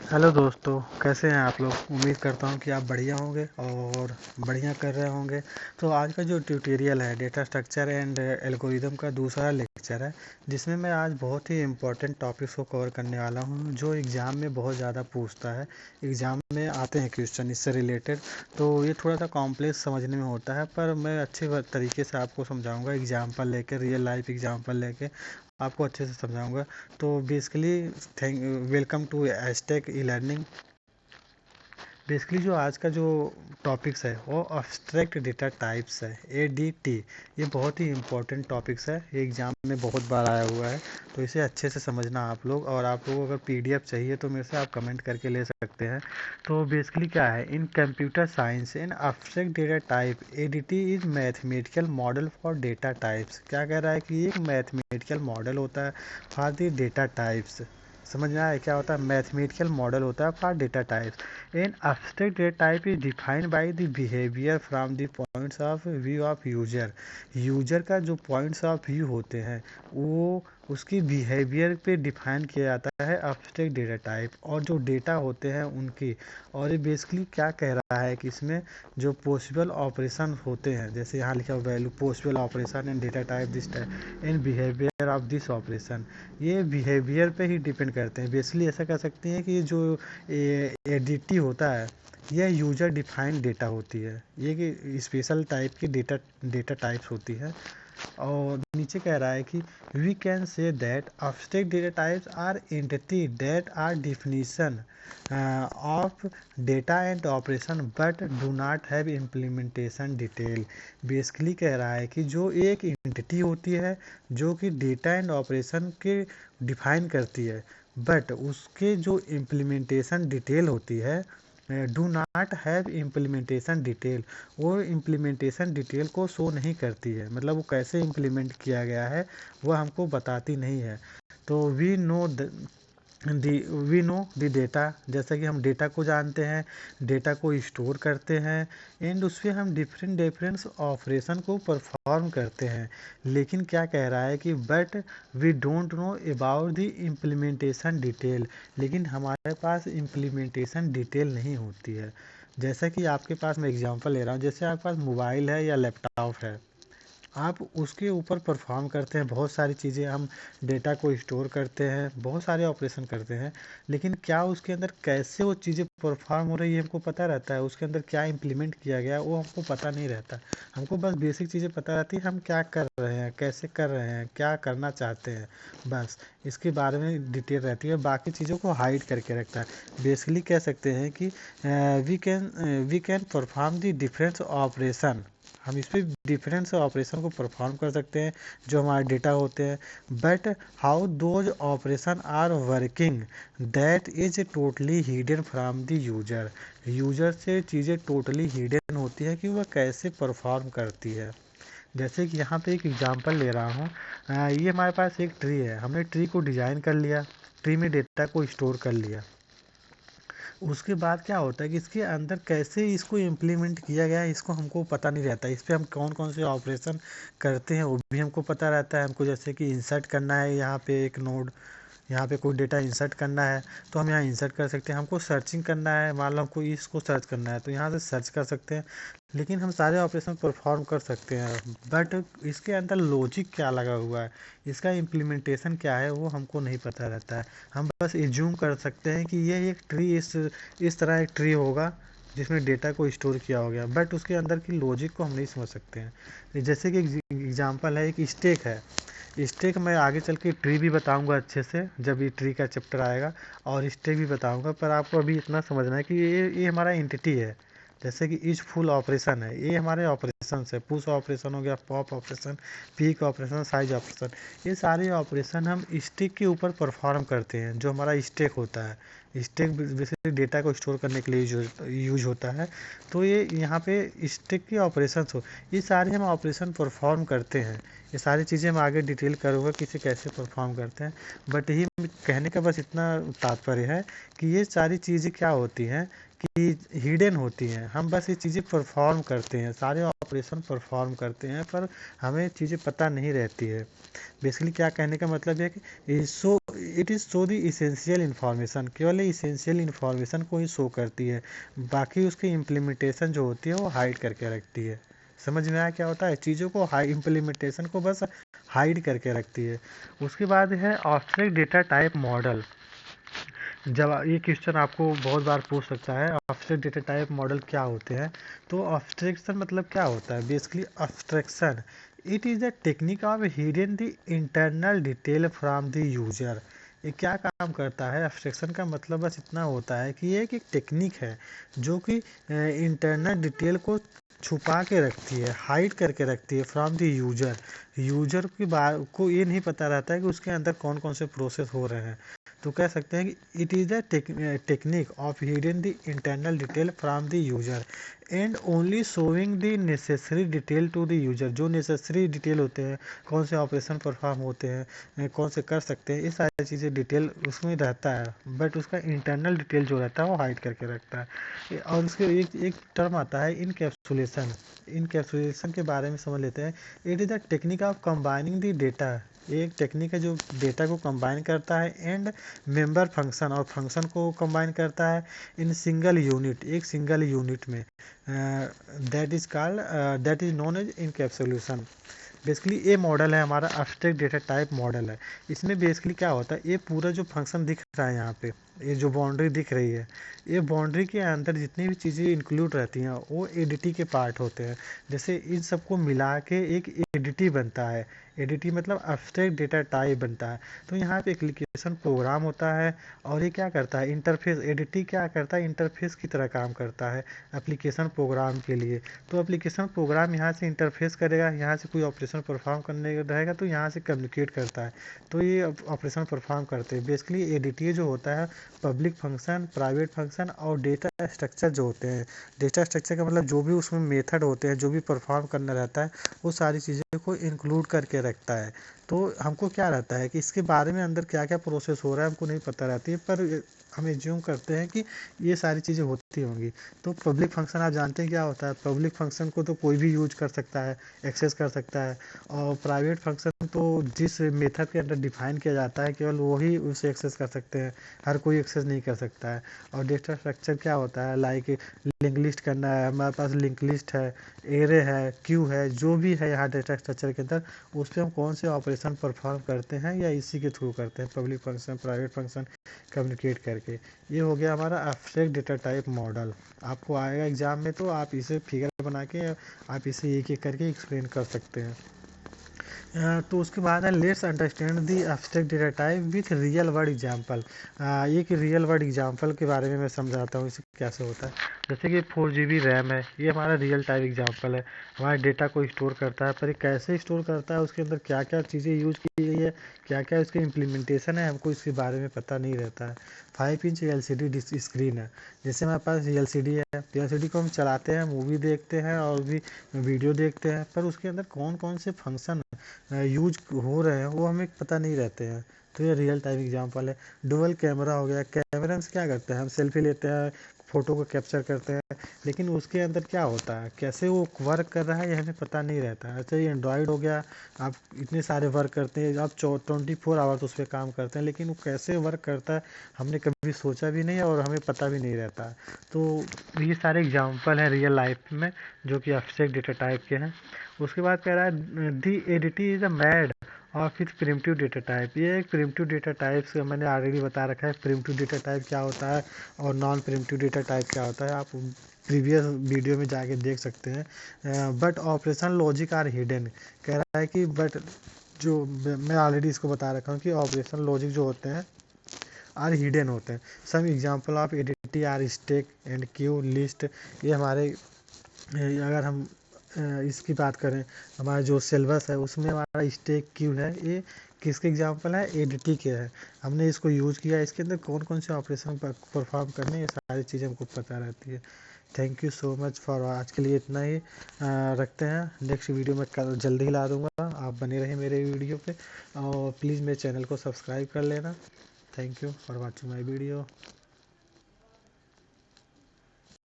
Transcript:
Hello दोस्तों, कैसे हैं आप लोग। उम्मीद करता हूं कि आप बढ़िया होंगे और बढ़िया कर रहे होंगे। तो आज का जो ट्यूटोरियल है डेटा स्ट्रक्चर एंड एल्गोरिदम का दूसरा लेक्चर है, जिसमें मैं आज बहुत ही इम्पोर्टेंट टॉपिक्स को कवर करने वाला हूं जो एग्ज़ाम में बहुत ज़्यादा पूछता है। एग्ज़ाम में आते हैं क्वेश्चन इससे रिलेटेड। तो ये थोड़ा सा कॉम्प्लेक्स समझने में होता है, पर मैं अच्छे तरीके से आपको समझाऊँगा, एग्जाम्पल लेकर, रियल लाइफ एग्जाम्पल लेके आपको अच्छे से समझाऊंगा। तो basically thank welcome to Astech e learning. Basically जो आज का जो टॉपिक्स है वो अब्स्ट्रैक्ट डेटा टाइप्स है, ADT। ये बहुत ही इंपॉर्टेंट टॉपिक्स है, ये एग्जाम में बहुत बार आया हुआ है। तो इसे अच्छे से समझना आप लोग, और आप लोगों को अगर PDF चाहिए तो मेरे से आप कमेंट करके ले सकते हैं। तो बेसिकली क्या है, इन computer science in abstract data type ADT is mathematical model for data types. क्या कह रहा है कि एक मैथमेटिकल मॉडल होता है फॉर द डेटा टाइप्स। समझ में आया क्या होता है, मैथमेटिकल मॉडल होता है for data types. An abstract data type is defined by the behavior from the points of view of user। User का जो पॉइंट्स ऑफ व्यू होते हैं वो उसकी बिहेवियर पे डिफाइन किया जाता है abstract डेटा टाइप, और जो डेटा होते हैं उनकी। और ये बेसिकली क्या कह रहा है कि इसमें जो पॉसिबल ऑपरेशन होते हैं, जैसे यहाँ लिखा value possible operation and data type this type and behaviour of this operation, ये बिहेवियर पे ही डिपेंड करते हैं। बेसिकली ऐसा कह सकते हैं कि जो ADT होता है यह यूजर डिफाइंड डेटा होती है, ये कि स्पेशल टाइप की डेटा टाइप्स होती है। और नीचे कह रहा है कि we can say that abstract data types are entity that are definition of data and operation but do not have implementation detail. Basically कह रहा है कि जो एक एंटिटी होती है जो कि डेटा एंड ऑपरेशन के डिफाइन करती है, बट उसके जो इम्प्लीमेंटेशन डिटेल होती है do not have implementation detail, वो इम्प्लीमेंटेशन डिटेल को शो नहीं करती है। मतलब वो कैसे इम्प्लीमेंट किया गया है वो हमको बताती नहीं है। तो वी नो द डेटा, जैसा कि हम डेटा को जानते हैं, डेटा को स्टोर करते हैं एंड उस पर हम डिफरेंट ऑपरेशन को परफॉर्म करते हैं। लेकिन क्या कह रहा है कि but we don't know about the implementation detail, लेकिन हमारे पास इम्प्लीमेंटेशन डिटेल नहीं होती है। जैसा कि आपके पास, मैं एग्जांपल ले रहा हूँ, जैसे आपके पास मोबाइल है या लैपटॉप है, आप उसके ऊपर परफॉर्म करते हैं बहुत सारी चीज़ें, हम डेटा को स्टोर करते हैं, बहुत सारे ऑपरेशन करते हैं, लेकिन क्या उसके अंदर कैसे वो चीज़ें परफॉर्म हो रही है हमको पता रहता है, उसके अंदर क्या इम्प्लीमेंट किया गया वो हमको पता नहीं रहता। हमको बस बेसिक चीज़ें पता रहती है, हम क्या कर रहे हैं, कैसे कर रहे हैं, क्या करना चाहते हैं, बस इसके बारे में डिटेल रहती है, बाकी चीज़ों को हाइड करके रखता है। बेसिकली कह सकते हैं कि we can perform the difference operation, हम इस पर डिफरेंस ऑपरेशन को परफॉर्म कर सकते हैं जो हमारे डेटा होते हैं। But how those operations are working that is totally hidden from the user. User से चीज़ें टोटली हिडन होती है कि वह कैसे परफॉर्म करती है। जैसे कि यहाँ पे एक एग्जांपल ले रहा हूँ, ये हमारे पास एक ट्री है, हमने ट्री को डिज़ाइन कर लिया, ट्री में डेटा को स्टोर कर लिया। उसके बाद क्या होता है कि इसके अंदर कैसे इसको इम्प्लीमेंट किया गया है इसको हमको पता नहीं रहता। इस पर हम कौन कौन से ऑपरेशन करते हैं वो भी हमको पता रहता है। हमको जैसे कि इंसर्ट करना है, यहाँ पे एक नोड, यहाँ पे कोई डेटा इंसर्ट करना है तो हम यहाँ इंसर्ट कर सकते हैं। हमको सर्चिंग करना है, मान लो हमको इसको सर्च करना है तो यहाँ से सर्च कर सकते हैं। लेकिन हम सारे ऑपरेशन परफॉर्म कर सकते हैं, बट इसके अंदर लॉजिक क्या लगा हुआ है, इसका इम्प्लीमेंटेशन क्या है वो हमको नहीं पता रहता है। हम बस एज्यूम कर सकते हैं कि ये एक ट्री इस तरह एक ट्री होगा जिसमें डेटा को स्टोर किया हो गया, बट उसके अंदर की लॉजिक को हम नहीं समझ सकते हैं। जैसे कि एग्जांपल है, एक स्टेक है। स्टेक मैं आगे चल के ट्री भी बताऊंगा अच्छे से जब ये ट्री का चैप्टर आएगा, और स्टेक भी बताऊंगा, पर आपको अभी इतना समझना है कि ये हमारा एंटिटी है। जैसे कि इच फुल ऑपरेशन है, ये हमारे ऑपरेशन है, पुश ऑपरेशन हो गया, pop operation, peak operation, size operation, ये सारे ऑपरेशन हम स्टेक के ऊपर परफॉर्म करते हैं। जो हमारा स्टेक होता है, स्टेक बेसिकली डेटा को स्टोर करने के लिए यूज होता है। तो ये यहाँ पे स्टेक के ऑपरेशन हो, ये सारे हम ऑपरेशन परफॉर्म करते हैं। ये सारी चीज़ें मैं आगे डिटेल करूँगा कि इसे कैसे परफॉर्म करते हैं, बट यही कहने का बस इतना तात्पर्य है कि ये सारी चीज़ें क्या होती हैं कि हिडन होती हैं। हम बस ये चीज़ें परफॉर्म करते हैं, सारे ऑपरेशन परफॉर्म करते हैं, पर हमें चीज़ें पता नहीं रहती है। बेसिकली क्या कहने का मतलब है कि so it is so the essential information, केवल के इसेंशियल इन्फॉर्मेशन को ही शो करती है, बाकी उसकी इम्प्लीमेंटेशन जो होती है वो हाइड करके रखती है। समझ में आया क्या होता है? चीज़ों को हाई इम्प्लीमेंटेशन को बस हाइड करके रखती है। उसके बाद है एब्स्ट्रैक्ट डेटा टाइप मॉडल। जब ये क्वेश्चन आपको बहुत बार पूछ सकता है, एब्स्ट्रैक्ट डेटा टाइप मॉडल क्या होते हैं? तो एब्स्ट्रैक्शन मतलब क्या होता है? Basically abstraction it is the technique of hidden the internal detail from the user. ये क्या काम करता है? एब्स्ट्रैक्शन का मतलब बस इतना होता है कि ये एक टेक्निक है जो कि इंटरनल डिटेल को छुपा के रखती है, हाइड करके रखती है फ्रॉम द यूजर। यूजर की बात को ये नहीं पता रहता है कि उसके अंदर कौन कौन से प्रोसेस हो रहे हैं। तो कह सकते हैं कि it is the technique of hidden the internal detail from the user and only showing the necessary detail to the user. जो नेसेसरी डिटेल होते हैं, कौन से ऑपरेशन परफॉर्म होते हैं, कौन से कर सकते हैं, ये सारी चीज़ें डिटेल उसमें रहता है, बट उसका इंटरनल डिटेल जो रहता है वो हाइड करके रखता है। और उसके एक टर्म आता है इनकैप्सुलेशन। इनकैप्सुलेशन के बारे में समझ लेते हैं। It is the technique of combining the data. ये एक टेक्निक है जो डेटा को कंबाइन करता है एंड मेंबर फंक्शन, और फंक्शन को कंबाइन करता है इन सिंगल यूनिट, एक सिंगल यूनिट में। That is known as encapsulation. Basically ये मॉडल है हमारा एब्स्ट्रैक्ट डेटा टाइप मॉडल है। इसमें बेसिकली क्या होता है, ये पूरा जो फंक्शन दिख रहा है यहाँ पे, ये जो बाउंड्री दिख रही है, ये बाउंड्री के अंदर जितनी भी चीज़ें इंक्लूड रहती हैं वो एडिटी के पार्ट होते हैं। जैसे इन सबको मिला के एक एडिटी बनता है। एडिटी मतलब एब्स्ट्रैक्ट डेटा टाइप बनता है। तो यहाँ पे एप्लीकेशन प्रोग्राम होता है और ये क्या करता है, इंटरफेस। एडिटी क्या करता है, इंटरफेस की तरह काम करता है एप्लीकेशन प्रोग्राम के लिए। तो एप्लीकेशन प्रोग्राम यहाँ से इंटरफेस करेगा, यहाँ से कोई ऑपरेशन परफॉर्म करने रहेगा तो यहाँ से कम्युनिकेट करता है, तो ये ऑपरेशन परफॉर्म करते हैं। बेसिकली एडिटी जो होता है पब्लिक फंक्शन, प्राइवेट फंक्शन और डेटा स्ट्रक्चर जो होते हैं। डेटा स्ट्रक्चर का मतलब जो भी उसमें मेथड होते हैं, जो भी परफॉर्म करना रहता है, वो सारी चीज़ों को इंक्लूड करके रखता है। तो हमको क्या रहता है कि इसके बारे में अंदर क्या क्या प्रोसेस हो रहा है हमको नहीं पता रहती है, पर हम एज्यूम करते हैं कि ये सारी चीज़ें होती होंगी। तो पब्लिक फंक्शन आप जानते हैं क्या होता है? पब्लिक फंक्शन को तो कोई भी यूज कर सकता है, एक्सेस कर सकता है। और प्राइवेट फंक्शन तो जिस मेथड के अंदर डिफाइन किया जाता है केवल वही उसे एक्सेस कर सकते हैं, हर कोई एक्सेस नहीं कर सकता है। और डेटा स्ट्रक्चर क्या होता है, लाइक लिंक लिस्ट करना है, हमारे पास लिंक लिस्ट है, एरे है, क्यू है, जो भी है यहाँ डेटा स्ट्रक्चर के अंदर, उस पर हम कौन से ऑपरेशन परफॉर्म करते हैं या इसी के थ्रू करते हैं, public function, private function communicate करके। ये हो गया हमारा एब्स्ट्रैक्ट डेटा टाइप मॉडल। आपको आएगा एग्जाम में तो आप इसे फिगर बना के आप इसे एक एक करके एक्सप्लेन कर सकते हैं। तो उसके बाद है let's understand the abstract data type with real word example. एक रियल वर्ड एग्जांपल के बारे में मैं समझाता हूँ इसे कैसे होता है। जैसे कि 4 GB रैम है, ये हमारा रियल टाइम एग्जांपल है। हमारे डेटा को स्टोर करता है, पर ये कैसे स्टोर करता है, उसके अंदर क्या क्या चीज़ें यूज की गई है, क्या क्या इसकी इम्प्लीमेंटेशन है, हमको इसके बारे में पता नहीं रहता है। 5 इंच LCD स्क्रीन है। जैसे हमारे पास LCD है, LCD को हम चलाते हैं, मूवी देखते हैं और भी वीडियो देखते हैं, पर उसके अंदर कौन कौन से फंक्शन यूज हो रहे हैं वो हमें पता नहीं रहते हैं। तो ये रियल टाइम एग्जांपल है। डुअल कैमरा हो गया, कैमरा से क्या करते हैं, हम सेल्फी लेते हैं, फ़ोटो को कैप्चर करते हैं, लेकिन उसके अंदर क्या होता है, कैसे वो वर्क कर रहा है ये हमें पता नहीं रहता है। अच्छा, ये एंड्रॉयड हो गया, आप इतने सारे वर्क करते हैं, आप 24 आवर्स उस पर काम करते हैं, लेकिन वो कैसे वर्क करता है हमने कभी सोचा भी नहीं और हमें पता भी नहीं रहता है। तो ये सारे एग्जाम्पल हैं रियल लाइफ में जो कि एब्स्ट्रैक्ट डेटा टाइप के हैं। उसके बाद कह रहा है दी एडिटी इज अ मैड और फिर प्रिमिटिव डेटा टाइप। ये एक प्रिमिटिव डेटा टाइप से मैंने ऑलरेडी बता रखा है प्रिमिटिव डेटा टाइप क्या होता है और नॉन प्रिमिटिव डेटा टाइप क्या होता है, आप प्रीवियस वीडियो में जाके देख सकते हैं। But operation logic are hidden. कह रहा है कि बट जो मैं ऑलरेडी इसको बता रखा हूँ कि ऑपरेशन लॉजिक जो होते हैं आर हिडन होते हैं। Some example of ADT are stack and queue list. ये हमारे अगर हम इसकी बात करें, हमारा जो सिलेबस है उसमें हमारा स्टैक क्यू है, ये किसके एग्जांपल है, एडिटी के है। हमने इसको यूज़ किया, इसके अंदर कौन कौन से ऑपरेशन परफॉर्म करने, ये सारी चीज़ें हमको पता रहती है। Thank you so much for आज के लिए इतना ही रखते हैं। नेक्स्ट वीडियो में कल जल्दी ही ला दूँगा, आप बने रहें मेरे वीडियो पे और प्लीज़ मेरे चैनल को सब्सक्राइब कर लेना। Thank you for watching my video.